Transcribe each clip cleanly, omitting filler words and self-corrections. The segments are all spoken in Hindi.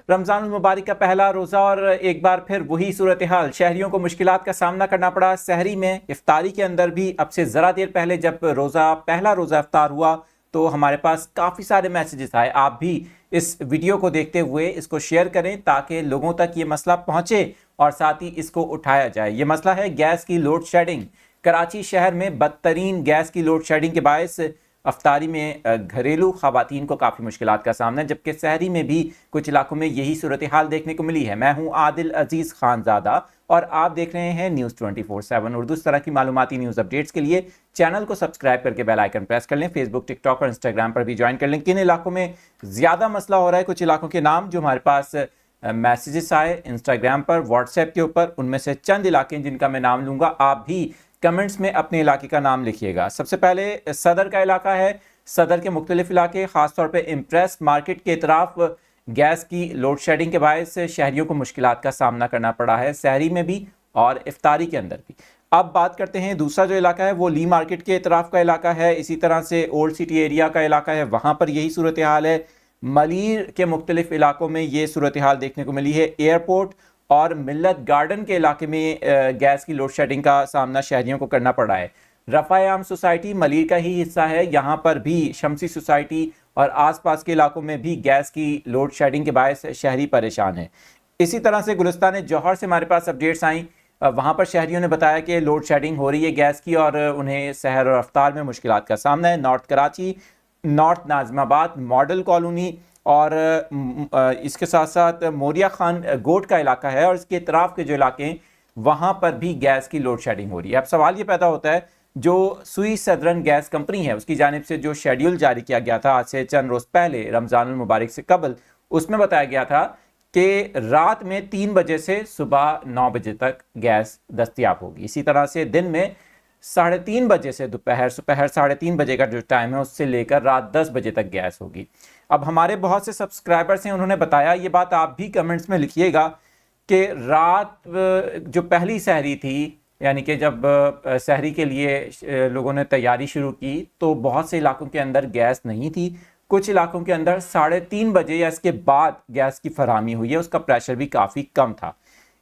रमजान मुबारक का पहला रोज़ा और एक बार फिर वही सूरत हाल, शहरियों को मुश्किलात का सामना करना पड़ा। सहरी में इफ्तारी के अंदर भी अब से ज़रा देर पहले जब पहला रोज़ा इफ्तार हुआ तो हमारे पास काफ़ी सारे मैसेजेस आए। आप भी इस वीडियो को देखते हुए इसको शेयर करें ताकि लोगों तक ये मसला पहुंचे और साथ ही इसको उठाया जाए। ये मसला है गैस की लोड शेडिंग। कराची शहर में बदतरीन गैस की लोड शेडिंग के बायस अफ्तारी में घरेलू खवातीन को काफ़ी मुश्किलात का सामना है, जबकि शहरी में भी कुछ इलाकों में यही सूरत हाल देखने को मिली है। मैं हूं आदिल अजीज़ खानज़ादा और आप देख रहे हैं न्यूज़ 24/7 उर्दू। इस तरह की मालूमाती न्यूज़ अपडेट्स के लिए चैनल को सब्सक्राइब करके बेल आइकन प्रेस कर लें। फेसबुक, टिकटॉक और इंस्टाग्राम पर भी ज्वाइन कर लें। किन इलाकों में ज़्यादा मसला हो रहा है, कुछ इलाकों के नाम जो हमारे पास मैसेजेस आए इंस्टाग्राम पर, व्हाट्सएप के ऊपर, उनमें से चंद इलाके जिनका मैं नाम लूँगा। आप भी कमेंट्स में अपने इलाके का नाम लिखिएगा। सबसे पहले सदर का इलाका है। सदर के मुख्तलिफ इलाके, खासतौर पे इम्प्रेस मार्केट के इतराफ गैस की लोड शेडिंग के बायस शहरियों को मुश्किलात का सामना करना पड़ा है, सहरी में भी और इफ्तारी के अंदर भी। अब बात करते हैं दूसरा जो इलाका है वो ली मार्केट के इतराफ का इलाका है। इसी तरह से ओल्ड सिटी एरिया का इलाका है, वहाँ पर यही सूरत हाल है। मलीर के मुख्तलिफ इलाकों में ये सूरत हाल देखने को मिली है। एयरपोर्ट और मिल्लत गार्डन के इलाके में गैस की लोड शेडिंग का सामना शहरियों को करना पड़ा है। रफ़ाए आम सोसाइटी मलीर का ही हिस्सा है, यहाँ पर भी शमसी सोसाइटी और आसपास के इलाकों में भी गैस की लोड शेडिंग के बायस शहरी परेशान है। इसी तरह से गुलिस्तान जौहर से हमारे पास अपडेट्स आई। वहाँ पर शहरियों ने बताया कि लोड शेडिंग हो रही है गैस की और उन्हें सहर और अफ्तार में मुश्किलात का सामना है। North Karachi, north Nazimabad, model colony और इसके साथ साथ मोरिया खान गोट का इलाका है और इसके इतराफ के जो इलाके हैं वहाँ पर भी गैस की लोड शेडिंग हो रही है। अब सवाल ये पैदा होता है, जो सुई सदरन गैस कंपनी है उसकी जानिब से जो शेड्यूल जारी किया गया था आज से चंद रोज़ पहले रमज़ान मुबारक से कबल, उसमें बताया गया था कि रात में 3 बजे से सुबह 9 बजे तक गैस दस्तयाब होगी। इसी तरह से दिन में 3:30 बजे से दोपहर 3:30 बजे का जो टाइम है उससे लेकर रात 10 बजे तक गैस होगी। अब हमारे बहुत से सब्सक्राइबर्स हैं, उन्होंने बताया, ये बात आप भी कमेंट्स में लिखिएगा कि रात जो पहली सहरी थी, यानी कि जब सहरी के लिए लोगों ने तैयारी शुरू की तो बहुत से इलाकों के अंदर गैस नहीं थी। कुछ इलाकों के अंदर 3:30 बजे या इसके बाद गैस की फरहमी हुई है, उसका प्रेशर भी काफ़ी कम था।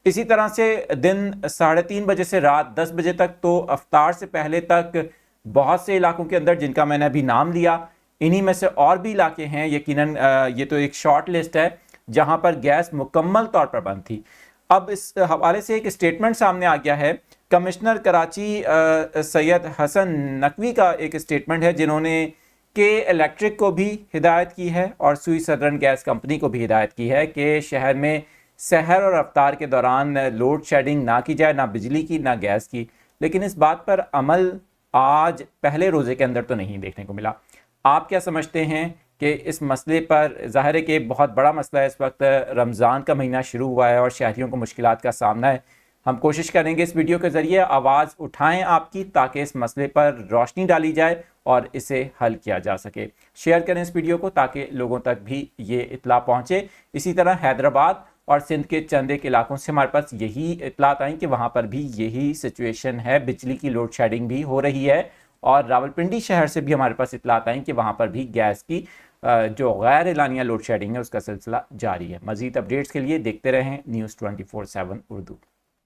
इसी तरह से दिन 3:30 बजे से रात 10 बजे तक, तो अफ्तार से पहले तक बहुत से इलाकों के अंदर जिनका मैंने अभी नाम लिया, इन्हीं में से और भी इलाके हैं। यकीनन ये तो एक शॉर्ट लिस्ट है जहां पर गैस मुकम्मल तौर पर बंद थी। अब इस हवाले से एक स्टेटमेंट सामने आ गया है। कमिश्नर कराची सैयद हसन नकवी का एक स्टेटमेंट है, जिन्होंने के इलेक्ट्रिक को भी हिदायत की है और सुई सदरन गैस कंपनी को भी हिदायत की है कि शहर में सहर और अफ्तार के दौरान लोड शेडिंग ना की जाए, ना बिजली की ना गैस की। लेकिन इस बात पर अमल आज पहले रोज़े के अंदर तो नहीं देखने को मिला। आप क्या समझते हैं कि इस मसले पर? ज़ाहिर है कि बहुत बड़ा मसला है, इस वक्त रमज़ान का महीना शुरू हुआ है और शहरियों को मुश्किलात का सामना है। हम कोशिश करेंगे इस वीडियो के ज़रिए आवाज़ उठाएं आपकी, ताकि इस मसले पर रोशनी डाली जाए और इसे हल किया जा सके। शेयर करें इस वीडियो को ताकि लोगों तक भी ये इत्तला पहुँचे। इसी तरह हैदराबाद और सिंध के चंद एक इलाकों से हमारे पास यही इत्तलात आई कि वहाँ पर भी यही सिचुएशन है, बिजली की लोड शेडिंग भी हो रही है। और रावलपिंडी शहर से भी हमारे पास इत्तलात आई कि वहाँ पर भी गैस की जो गैर एलानिया लोड शेडिंग है उसका सिलसिला जारी है। मज़ीद अपडेट्स के लिए देखते रहें न्यूज़ 24/7 उर्दू।